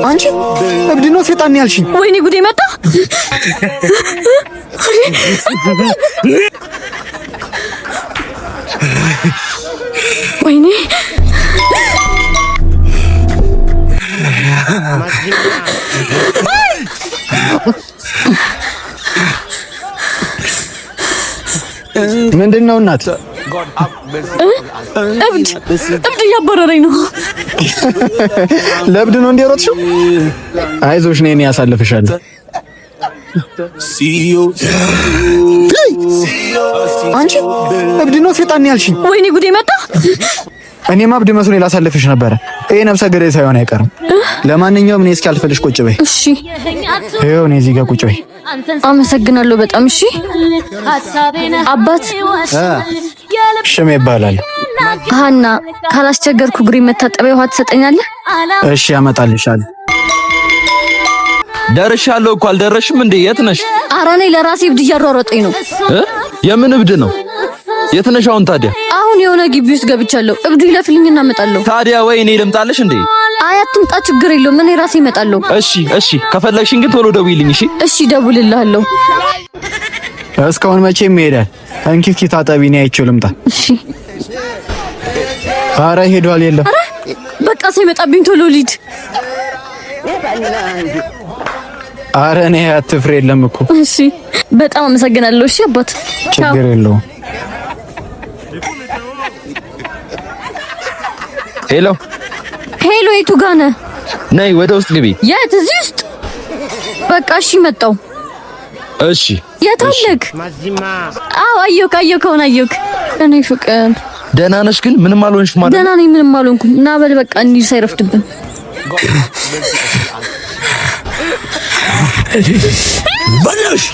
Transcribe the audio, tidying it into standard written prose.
አንቺ እብድ ነው ሴጣን ያልሽኝ? ወይኔ ጉዴ መጣ። ወይኔ ምንድነው እናት? እብድ እያባረረኝ ነው። ለእብድ ነው እንደሮጥሽው? አይዞሽ ነኝ ያሳልፍሻለሁ። አንቺ እብድ ነው ሴጣን ያልሽኝ? ወይኔ ጉዴ መጣ። እኔማ እብድ መስሎኝ ላሳልፍሽ ነበረ። ይሄ ነፍሰ ገዳይ ሳይሆን አይቀርም። ለማንኛውም እኔ እስኪያልፈልሽ ቁጭ በይ። እሺ ይኸው እኔ እዚህ ጋር ቁጭ በይ። አመሰግናለሁ በጣም። እሺ አባት ሽሜ ይባላል። ሀና ካላስቸገርኩ እግሬ መታጠቢያ ውሃ ትሰጠኛለህ? እሺ ያመጣልሻለሁ። ደርሻለሁ እኮ አልደረሽም እንዴ? የት ነሽ? ኧረ እኔ ለራሴ እብድ እያሯሯጠኝ ነው። የምን እብድ ነው? የት ነሽ አሁን ታዲያ? አሁን የሆነ ግቢ ውስጥ ገብቻለሁ። እብዱ ይለፍልኝና እመጣለሁ። ታዲያ ወይ እኔ ልምጣልሽ እንዴ? አይ አትምጣ፣ ችግር የለውም እኔ ራሴ እመጣለሁ። እሺ ከፈለግሽኝ ግን ቶሎ ደውይልኝ። እሺ እደውልልሃለሁ። እስካሁን መቼም ይሄዳል። እንኪ ታጠቢ፣ እኔ አይቼው ልምጣ። እሺ ኧረ ሄዷል። የለም ኧረ በቃ ሳይመጣብኝ ቶሎ ልሂድ። ኧረ እኔ አትፍሬ፣ የለም እኮ። እሺ በጣም አመሰግናለሁ። እሺ አባት ችግር የለውም። ሄሎ የቱ ጋር ነህ? ነይ ወደ ውስጥ ግቢ። የት? እዚህ ውስጥ? በቃ እሺ መጣሁ። እሺ የት አለክ? አዎ አየሁክ። እኔ ፍቅር ደህና ነሽ ግን? ምንም አልሆንሽ ማለት? ደህና ነኝ፣ ምንም አልሆንኩም። ና በል በቃ እንሂድ ሳይረፍድብን። በላሽ